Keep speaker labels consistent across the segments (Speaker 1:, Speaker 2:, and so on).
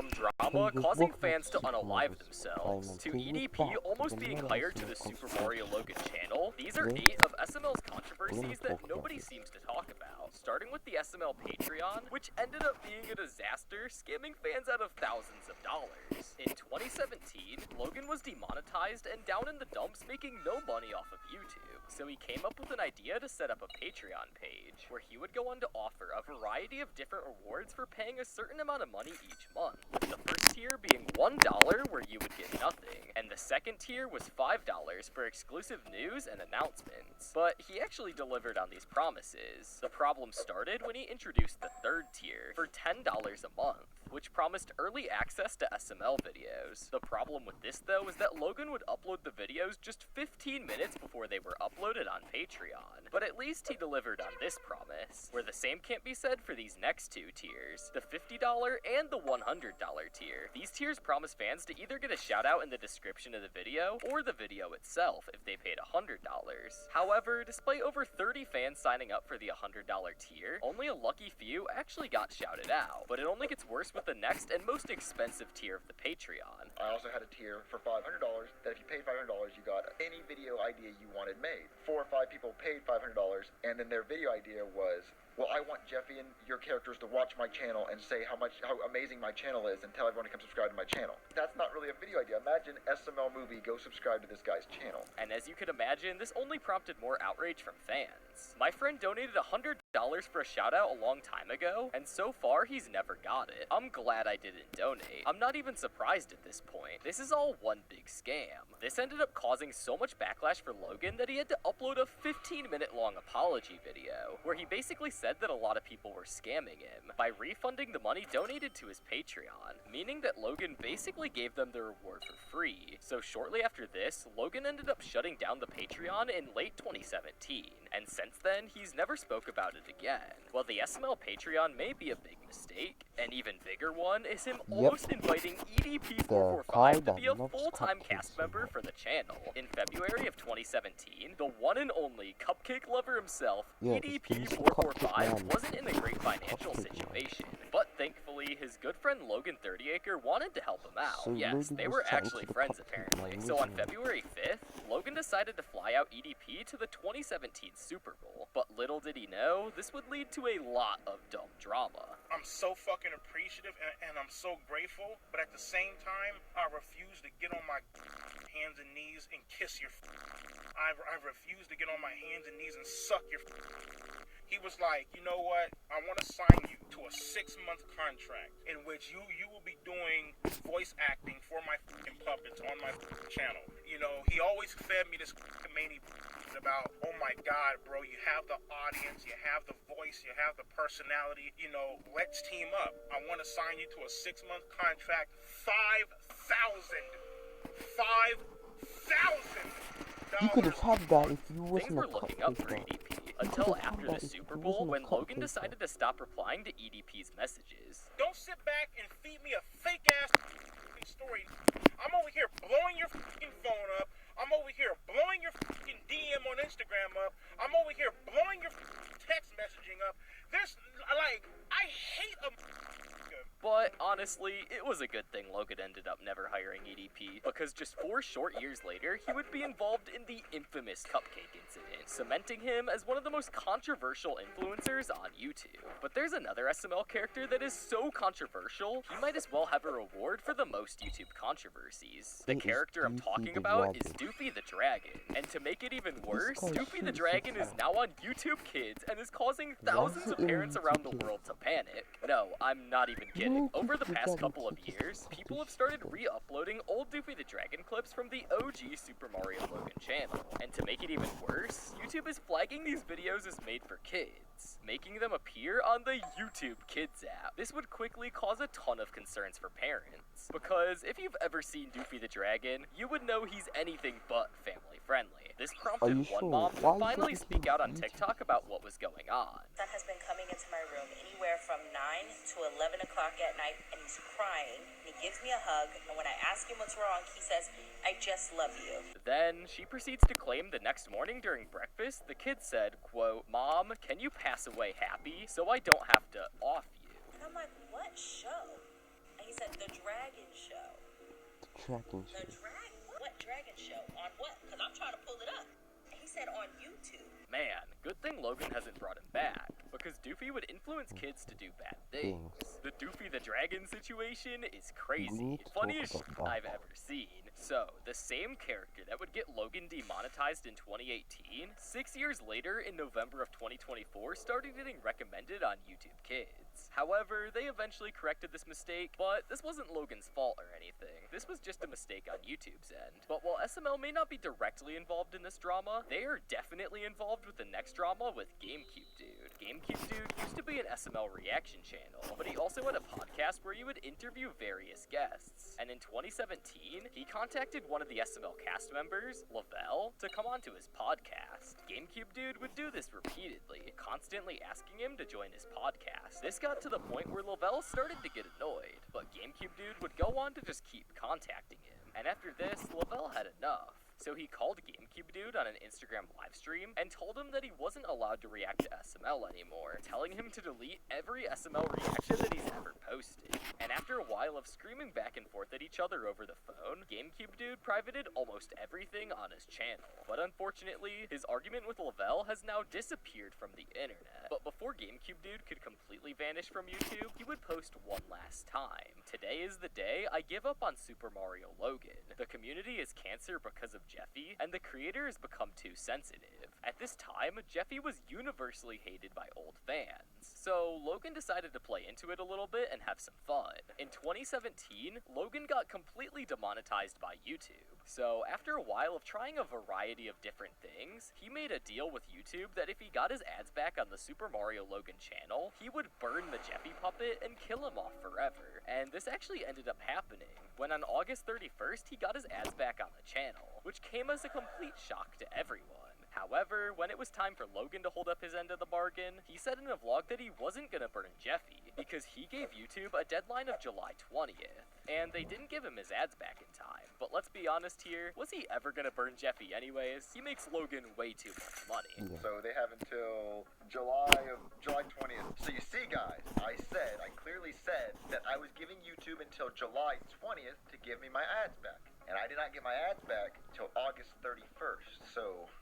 Speaker 1: dumb drama, causing fans to unalive themselves, to EDP almost being hired to the Super Mario Logan channel. These are 8 of SML's controversies that nobody seems to talk about, starting with the SML Patreon, which ended up being a disaster, scamming fans out of thousands of dollars. In 2017, Logan was demonetized and down in the dumps, making no money off of YouTube, so he came up with an idea to set up a Patreon page, where he would go on to offer a variety of different rewards for paying a certain amount of money each month. The first tier being $1, where you would get nothing, and the second tier was $5 for exclusive news and announcements. But he actually delivered on these promises. The problem started when he introduced the third tier for $10 a month, which promised early access to SML videos. The problem with this, though, is that Logan would upload the videos just 15 minutes before they were uploaded on Patreon. But at least he delivered on this promise, where the same can't be said for these next two tiers, the $50 and the $100 tier. These tiers promise fans to either get a shout out in the description of the video, or the video itself if they paid $100. However, despite over 30 fans signing up for the $100 tier, only a lucky few actually got shouted out. But it only gets worse with the next and most expensive tier of the Patreon.
Speaker 2: I also had a tier for $500 that if you paid $500, you got any video idea you wanted made. 4 or 5 people paid $500, and then their video idea was, well, I want Jeffy and your characters to watch my channel and say how amazing my channel is and tell everyone to come subscribe to my channel. That's not really a video idea. Imagine SML movie, go subscribe to this guy's channel.
Speaker 1: And as you could imagine, this only prompted more outrage from fans. My friend donated $100 for a shout out a long time ago, and so far he's never got it. I'm glad I didn't donate. I'm not even surprised at this point. This is all one big scam. This ended up causing so much backlash for Logan that he had to upload a 15-minute long apology video, where he basically said that a lot of people were scamming him by refunding the money donated to his Patreon, meaning that Logan basically gave them the reward for free. So shortly after this, Logan ended up shutting down the Patreon in late 2017, and since then, he's never spoke about it again. While the SML Patreon may be a big mistake, an even bigger one is him almost inviting EDP445 to be a full-time cast member for the channel. In February of 2017, the one and only cupcake lover himself, EDP445, wasn't in a great financial situation, but thankfully his good friend Logan 30acre wanted to help him out. Yes, they were actually friends apparently. So on February 5th, Logan decided to fly out EDP to the 2017 Super Bowl, but little did he know, this would lead to a lot of dumb drama.
Speaker 3: I'm so fucking appreciative and I'm so grateful, but at the same time, I refuse to get on my hands and knees and kiss your I refuse to get on my hands and knees and suck your He was like, you know what, I want to sign you to a 6-month contract in which you will be doing voice acting for my puppets on my channel. You know, he always fed me this mania about, oh my god, bro, you have the audience, you have the voice, you have the personality, you know, let's team up. I want to sign you to a 6-month contract, $5,000.
Speaker 4: You could have had that if you wasn't
Speaker 1: Things were looking up for EDP until after the Super Bowl when Logan decided to stop replying to EDP's messages.
Speaker 3: Don't sit back and feed me a fake ass story. I'm over here blowing your phone up. I'm over here blowing your DM on Instagram up. I'm over here blowing your text messaging up. There's, like, I hate a...
Speaker 1: But honestly, it was a good thing Logan ended up never hiring EDP, because just 4 short years later, he would be involved in the infamous cupcake incident, cementing him as one of the most controversial influencers on YouTube. But there's another SML character that is so controversial, he might as well have a reward for the most YouTube controversies. The character I'm talking about is Doofy the Dragon, and to make it even worse, Doofy the Dragon is now on YouTube Kids and is causing thousands of parents around the world to panic. No, I'm not even kidding. Over the past couple of years, people have started re-uploading old Doofy the Dragon clips from the OG Super Mario Logan channel. And to make it even worse, YouTube is flagging these videos as made for kids, making them appear on the YouTube Kids app. This would quickly cause a ton of concerns for parents, because if you've ever seen Doofy the Dragon, you would know he's anything but family friendly. This prompted one mom to finally speak out on TikTok about what was going on.
Speaker 5: Son has been coming into my room anywhere from 9 to 11 o'clock at night, and he's crying. He gives me a hug, and when I ask him what's wrong, he says, I just love you.
Speaker 1: Then she proceeds to claim the next morning during breakfast, the kid said, quote, Mom, can you pass away happy so I don't have to off you?
Speaker 5: And I'm like, what show? And he said, the Dragon Show.
Speaker 4: Tracking
Speaker 5: The
Speaker 4: shit.
Speaker 5: What Dragon Show? On what? Because I'm trying to pull it up. He said on YouTube.
Speaker 1: Man, good thing Logan hasn't brought him back, because Doofy would influence kids to do bad things. The Doofy the Dragon situation is crazy. Funniest I've ever seen. So, the same character that would get Logan demonetized in 2018, 6 years later in November of 2024 started getting recommended on YouTube Kids. However, they eventually corrected this mistake, but this wasn't Logan's fault or anything. This was just a mistake on YouTube's end. But while SML may not be directly involved in this drama, they are definitely involved with the next drama with GameCube Dude. GameCube Dude used to be an SML reaction channel, but he also had a podcast where he would interview various guests. And in 2017, he contacted one of the SML cast members, Lavelle, to come onto his podcast. GameCube Dude would do this repeatedly, constantly asking him to join his podcast. This got to the point where Lavelle started to get annoyed, but GameCube Dude would go on to just keep contacting him. And after this, Lavelle had enough. So he called GameCube Dude on an Instagram livestream and told him that he wasn't allowed to react to SML anymore, telling him to delete every SML reaction that he's ever posted. And after a while of screaming back and forth at each other over the phone, GameCube Dude privated almost everything on his channel. But unfortunately, his argument with Lavelle has now disappeared from the internet. But before GameCube Dude could completely vanish from YouTube, he would post one last time. Today is the day I give up on Super Mario Logan. The community is cancer because of Jeffy, and the creator has become too sensitive. At this time, Jeffy was universally hated by old fans. So Logan decided to play into it a little bit and have some fun. In 2017, Logan got completely demonetized by YouTube. So after a while of trying a variety of different things, he made a deal with YouTube that if he got his ads back on the Super Mario Logan channel, he would burn the Jeffy puppet and kill him off forever. And this actually ended up happening, when on August 31st, he got his ads back on the channel, which came as a complete shock to everyone. However, when it was time for Logan to hold up his end of the bargain, he said in a vlog that he wasn't gonna burn Jeffy, because he gave YouTube a deadline of July 20th, and they didn't give him his ads back in time. But let's be honest here, was he ever gonna burn Jeffy anyways? He makes Logan way too much money.
Speaker 2: So they have until July 20th. So you see, guys, I clearly said that I was giving YouTube until July 20th to give me my ads back. And I did not get my ads back until August 31st. So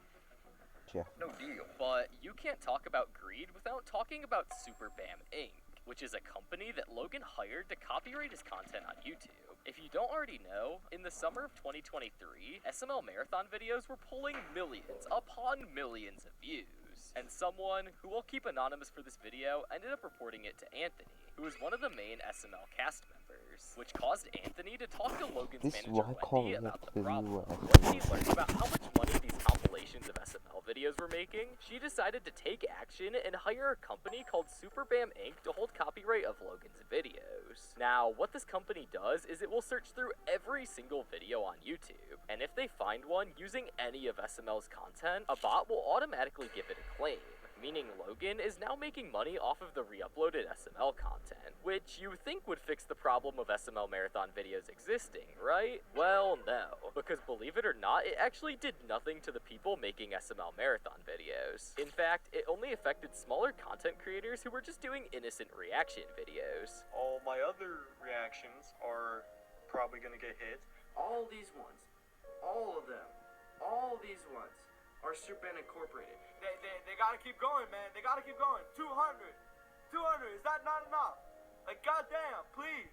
Speaker 2: no deal.
Speaker 1: But you can't talk about greed without talking about SuperBam Inc., which is a company that Logan hired to copyright his content on YouTube. If you don't already know, in the summer of 2023, SML marathon videos were pulling millions upon millions of views. And someone, who will keep anonymous for this video, ended up reporting it to Anthony, who is one of the main SML cast members, which caused Anthony to talk to Logan's manager Wendy about the problem. When she learned about how much money these compilations of SML videos were making, she decided to take action and hire a company called SuperBam Inc. to hold copyright of Logan's videos. Now, what this company does is it will search through every single video on YouTube, and if they find one using any of SML's content, a bot will automatically give it a claim, meaning Logan is now making money off of the re-uploaded SML content, which you think would fix the problem of SML marathon videos existing, right? Well, no, because believe it or not, it actually did nothing to the people making SML marathon videos. In fact, it only affected smaller content creators who were just doing innocent reaction videos.
Speaker 6: All my other reactions are probably gonna get hit.
Speaker 7: All these ones, all of them, all these ones are SuperBam Incorporated. They gotta keep going, man. They gotta keep going. 200. Is that not enough? Like, goddamn, please,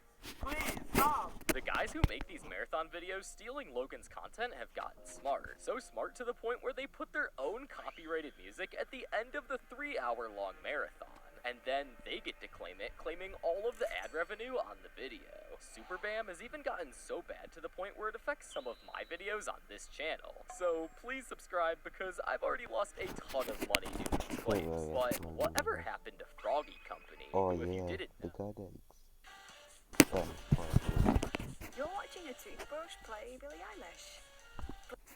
Speaker 7: stop.
Speaker 1: The guys who make these marathon videos stealing Logan's content have gotten smart. So smart to the point where they put their own copyrighted music at the end of the 3-hour-long marathon. And then they get to claim it, claiming all of the ad revenue on the video. SuperBam has even gotten so bad to the point where it affects some of my videos on this channel. So please subscribe, because I've already lost a ton of money due to these claims. But whatever happened to Froggy Company?
Speaker 4: Oh
Speaker 1: who, if you
Speaker 4: yeah,
Speaker 1: didn't
Speaker 4: the guy that
Speaker 8: You're watching a toothbrush play Billie Eilish.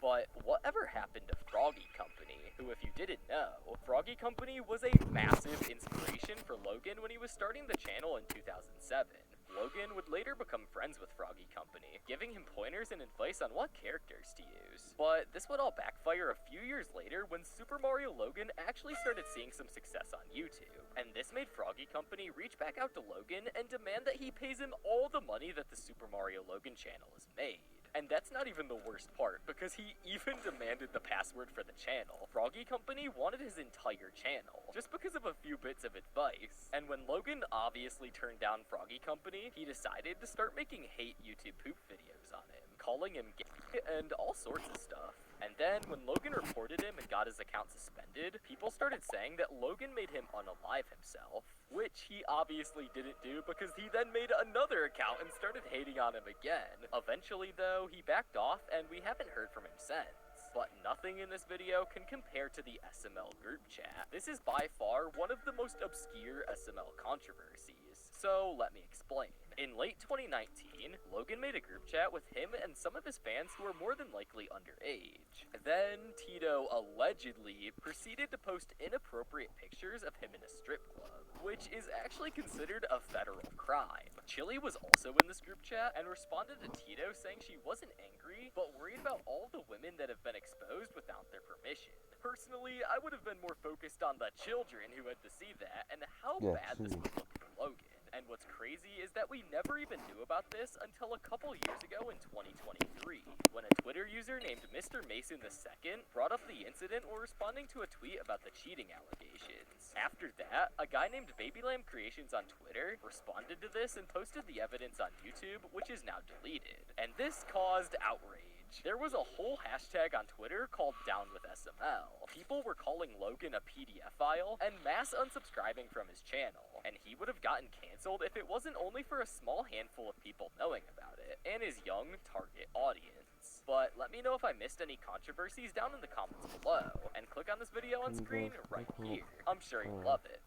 Speaker 1: But whatever happened to Froggy Company, who, if you didn't know, Froggy Company was a massive inspiration for Logan when he was starting the channel in 2007. Logan would later become friends with Froggy Company, giving him pointers and advice on what characters to use. But this would all backfire a few years later when Super Mario Logan actually started seeing some success on YouTube. And this made Froggy Company reach back out to Logan and demand that he pays him all the money that the Super Mario Logan channel has made. And that's not even the worst part, because he even demanded the password for the channel. Froggy Company wanted his entire channel, just because of a few bits of advice. And when Logan obviously turned down Froggy Company, he decided to start making hate YouTube poop videos on him, calling him gay and all sorts of stuff. And then, when Logan reported him and got his account suspended, people started saying that Logan made him unalive himself, which he obviously didn't do because he then made another account and started hating on him again. Eventually, though, he backed off and we haven't heard from him since. But nothing in this video can compare to the SML group chat. This is by far one of the most obscure SML controversies. So, let me explain. In late 2019, Logan made a group chat with him and some of his fans who were more than likely underage. Then, Tito allegedly proceeded to post inappropriate pictures of him in a strip club, which is actually considered a federal crime. Chili was also in this group chat and responded to Tito saying she wasn't angry, but worried about all the women that have been exposed without their permission. Personally, I would have been more focused on the children who had to see that and how bad this would look for Logan. And what's crazy is that we never even knew about this until a couple years ago in 2023, when a Twitter user named Mr. Mason II brought up the incident while responding to a tweet about the cheating allegations. After that, a guy named BabyLamb Creations on Twitter responded to this and posted the evidence on YouTube, which is now deleted. And this caused outrage. There was a whole hashtag on Twitter called DownWithSML. People were calling Logan a PDF file and mass unsubscribing from his channel, and he would have gotten canceled if it wasn't only for a small handful of people knowing about it, and his young target audience. But let me know if I missed any controversies down in the comments below, and click on this video on screen right here. I'm sure you'll love it.